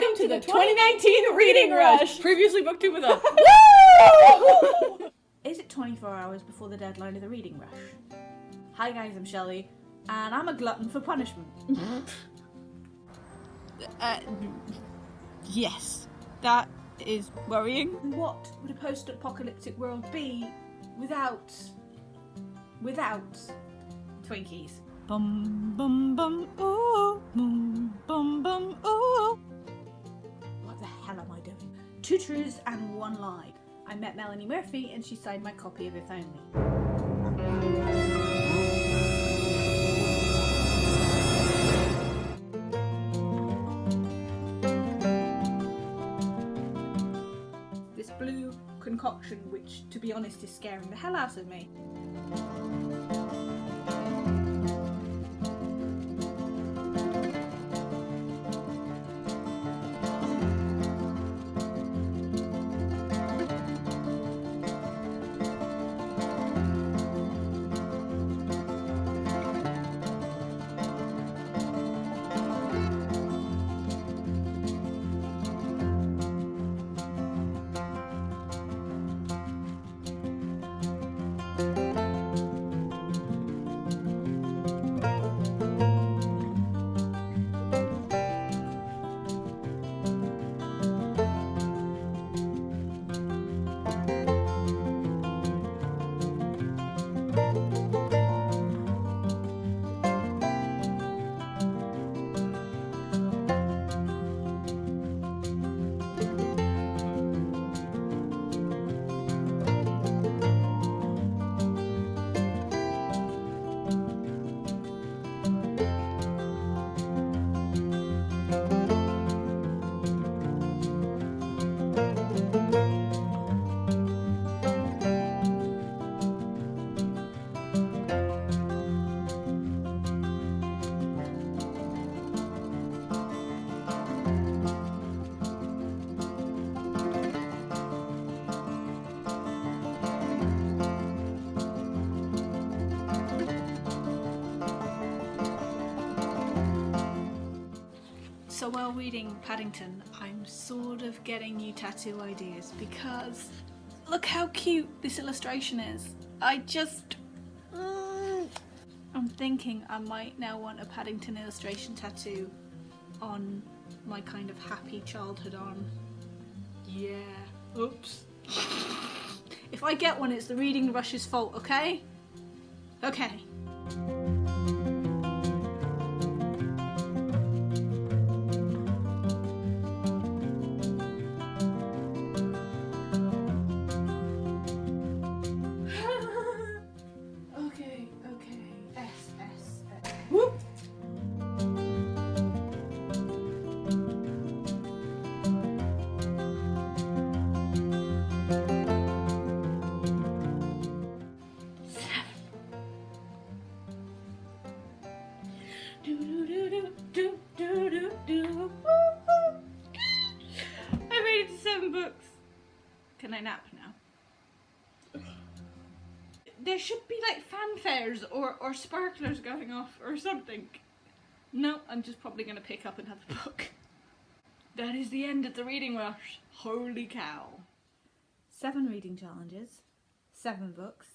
welcome to the 2019 Reading Rush! Previously booked in with us. Woo! Is it 24 hours before the deadline of the Reading Rush? Hi guys, I'm Shelley, and I'm a glutton for punishment. Yes, that is worrying. What would a post-apocalyptic world be without Twinkies? Bum bum bum ooh, bum bum ooh. What the hell am I doing? 2 truths and 1 lie. I met Melanie Murphy and she signed my copy of If Only. This blue concoction, which to be honest is scaring the hell out of me. So while reading Paddington, I'm sort of getting new tattoo ideas because look how cute this illustration is. I'm thinking I might now want a Paddington illustration tattoo on my kind of happy childhood arm. Yeah. Oops. If I get one, it's the Reading Rush's fault, okay? Okay. Whoop. I made it to 7 books. Can I nap now? There should be like fanfares or sparklers going off or something. No, I'm just probably going to pick up another book. That is the end of the Reading Rush. Holy cow. 7 reading challenges, 7 books,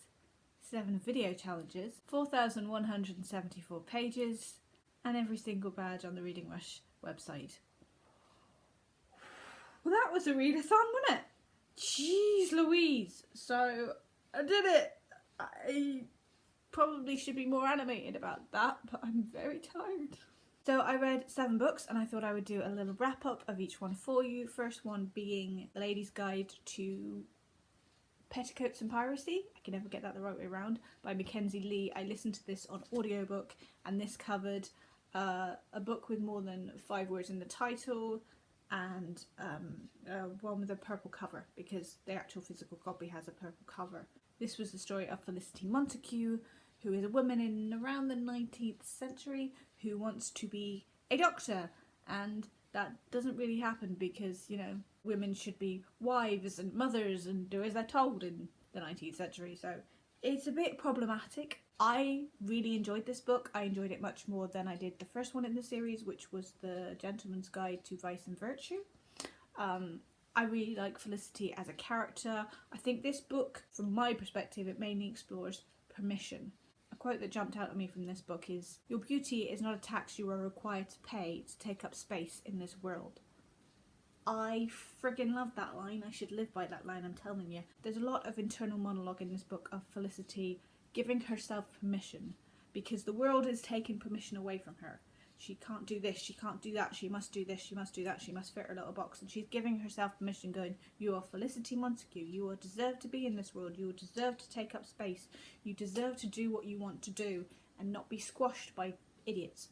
7 video challenges, 4,174 pages, and every single badge on the Reading Rush website. Well, that was a readathon, wasn't it? Jeez Louise. So, I did it. I probably should be more animated about that, but I'm very tired. So I read 7 books and I thought I would do a little wrap up of each one for you. First one being The Lady's Guide to Petticoats and Piracy. I can never get that the right way around, by Mackenzie Lee. I listened to this on audiobook and this covered a book with more than 5 words in the title and one with a purple cover because the actual physical copy has a purple cover. This was the story of Felicity Montague, who is a woman in around the 19th century who wants to be a doctor, and that doesn't really happen because, you know, women should be wives and mothers and do as they're told in the 19th century, so It's a bit problematic. I really enjoyed this book. I enjoyed it much more than I did the first one in the series, which was The Gentleman's Guide to Vice and Virtue. I really like Felicity as a character. I think this book, from my perspective, it mainly explores permission. A quote that jumped out at me from this book is, "Your beauty is not a tax you are required to pay to take up space in this world." I friggin' love that line. I should live by that line, I'm telling you. There's a lot of internal monologue in this book of Felicity giving herself permission, because the world is taking permission away from her. She can't do this, she can't do that, she must do this, she must do that, she must fit her little box. And she's giving herself permission, going, you are Felicity Montague, you deserve to be in this world, you deserve to take up space, you deserve to do what you want to do and not be squashed by idiots.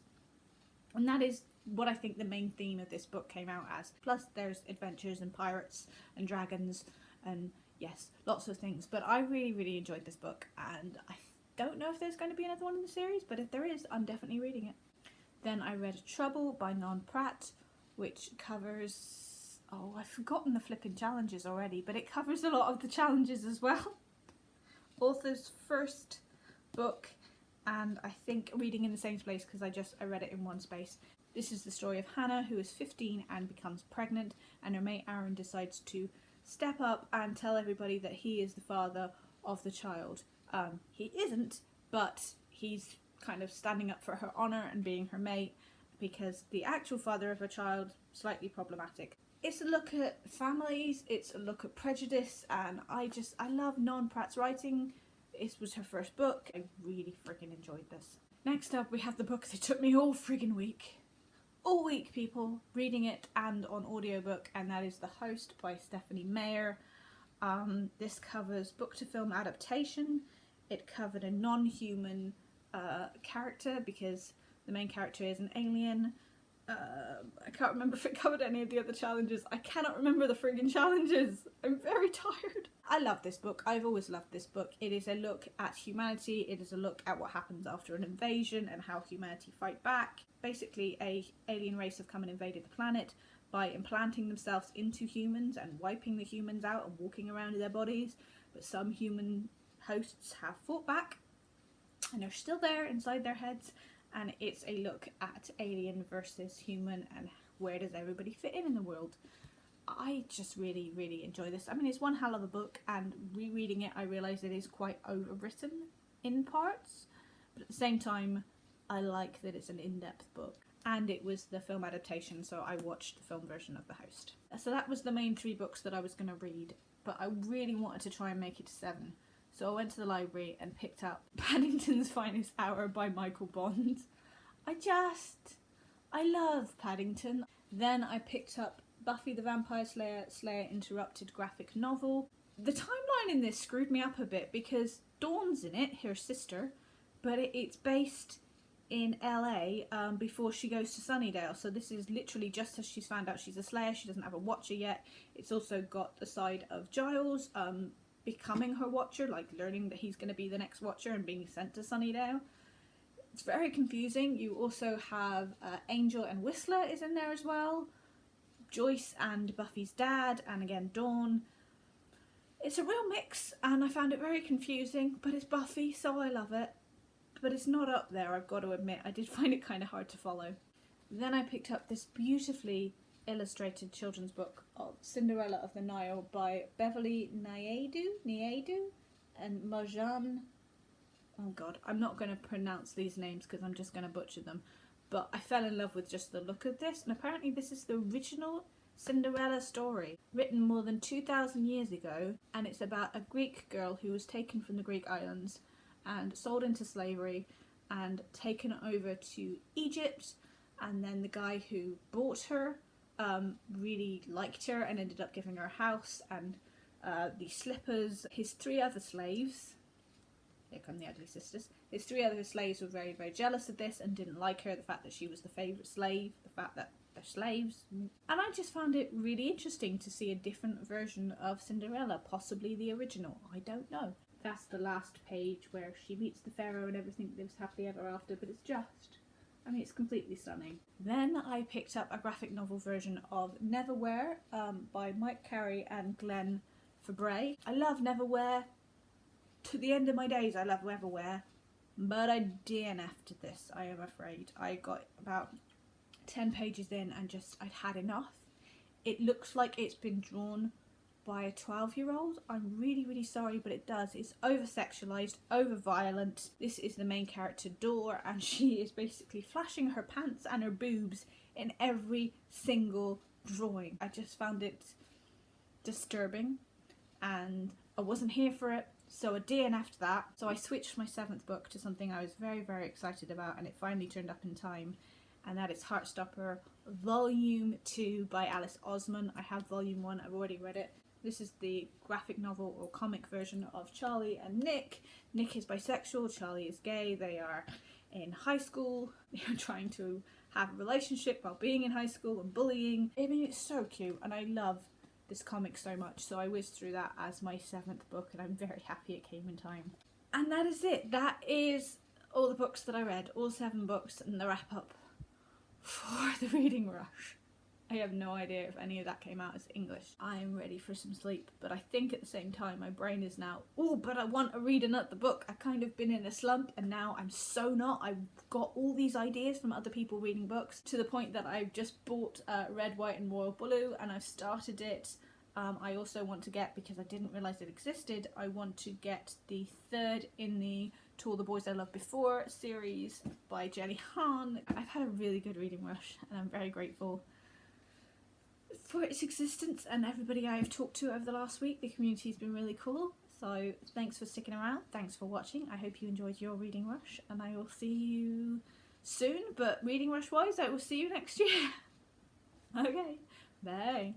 And that is what I think the main theme of this book came out as. Plus there's adventures and pirates and dragons and yes, lots of things. But I really, really enjoyed this book, and I don't know if there's going to be another one in the series, but if there is, I'm definitely reading it. Then I read Trouble by Non Pratt, which covers... oh, I've forgotten the flipping challenges already, but it covers a lot of the challenges as well. Author's first book, and I think reading in the same place because I read it in one space. This is the story of Hannah, who is 15 and becomes pregnant, and her mate Aaron decides to step up and tell everybody that he is the father of the child. He isn't, but he's kind of standing up for her honour and being her mate, because the actual father of her child, slightly problematic. It's a look at families, it's a look at prejudice, and I love Non Pratt's writing. This was her first book. I really friggin' enjoyed this. Next up we have the book that took me all friggin' week. All week, people, reading it and on audiobook, and that is The Host by Stephanie Meyer. This covers book to film adaptation. It covered a non-human character, because the main character is an alien. I can't remember if it covered any of the other challenges. I cannot remember the friggin' challenges. I'm very tired. I love this book. I've always loved this book. It is a look at humanity. It is a look at what happens after an invasion and how humanity fight back. Basically, a alien race have come and invaded the planet by implanting themselves into humans and wiping the humans out and walking around in their bodies. But some human hosts have fought back, and they're still there inside their heads, and it's a look at alien versus human and where does everybody fit in the world. I just really, really enjoy this. I mean, it's one hell of a book, and rereading it I realise it is quite overwritten in parts, but at the same time I like that it's an in-depth book. And it was the film adaptation, so I watched the film version of The Host. So that was the main 3 books that I was going to read, but I really wanted to try and make it to 7. So I went to the library and picked up Paddington's Finest Hour by Michael Bond. I love Paddington. Then I picked up Buffy the Vampire Slayer Interrupted graphic novel. The timeline in this screwed me up a bit, because Dawn's in it, her sister, but it's based in LA before she goes to Sunnydale. So this is literally just as she's found out she's a Slayer. She doesn't have a Watcher yet. It's also got the side of Giles becoming her Watcher, like learning that he's going to be the next Watcher and being sent to Sunnydale. It's very confusing. You also have Angel and Whistler is in there as well. Joyce and Buffy's dad, and again Dawn. It's a real mix, and I found it very confusing, but it's Buffy, so I love it. But it's not up there, I've got to admit. I did find it kind of hard to follow. Then I picked up this beautifully illustrated children's book of Cinderella of the Nile by Beverly Naidoo and Marjan. Oh god, I'm not going to pronounce these names because I'm just going to butcher them. But I fell in love with just the look of this, and apparently this is the original Cinderella story, written more than 2,000 years ago, and it's about a Greek girl who was taken from the Greek islands and sold into slavery and taken over to Egypt, and then the guy who bought her really liked her and ended up giving her a house and the slippers. His 3 other slaves, here come the ugly sisters, his 3 other slaves were very, very jealous of this and didn't like her, the fact that she was the favourite slave, the fact that they're slaves. And I just found it really interesting to see a different version of Cinderella, possibly the original, I don't know. That's the last page where she meets the pharaoh and everything lives happily ever after, but it's completely stunning. Then I picked up a graphic novel version of Neverwhere by Mike Carey and Glenn Fabray. I love Neverwhere. to the end of my days I love Everywhere, but I DNF'd this, I am afraid. I got about 10 pages in and I'd had enough. It looks like it's been drawn by a 12-year-old. I'm really sorry, but it does. It's over-sexualised, over-violent. This is the main character, Dor, and she is basically flashing her pants and her boobs in every single drawing. I just found it disturbing, and I wasn't here for it, so I DNF'd that. So I switched my 7th book to something I was very excited about, and it finally turned up in time, and that is Heartstopper Volume 2 by Alice Osman. I have Volume 1, I've already read it. This is the graphic novel or comic version of Charlie and Nick. Nick is bisexual, Charlie is gay. They are in high school. They are trying to have a relationship while being in high school and bullying. I mean, it's so cute, and I love this comic so much, so I whizzed through that as my 7th book, and I'm very happy it came in time. And that is it. That is all the books that I read, all 7 books, and the wrap up for the reading rush. I have no idea if any of that came out as English. I am ready for some sleep, but I think at the same time my brain is now, oh, but I want to read another book. I've kind of been in a slump, and now I'm so not. I've got all these ideas from other people reading books, to the point that I've just bought Red, White and Royal Blue, and I've started it. I also want to get, because I didn't realise it existed, I want to get the 3rd in the To All the Boys I Loved Before series by Jenny Han. I've had a really good reading rush, and I'm very grateful for its existence and everybody I have talked to over the last week. The community's been really cool, so thanks for sticking around, thanks for watching. I hope you enjoyed your reading rush, and I will see you soon, but reading rush wise I will see you next year. Okay, bye.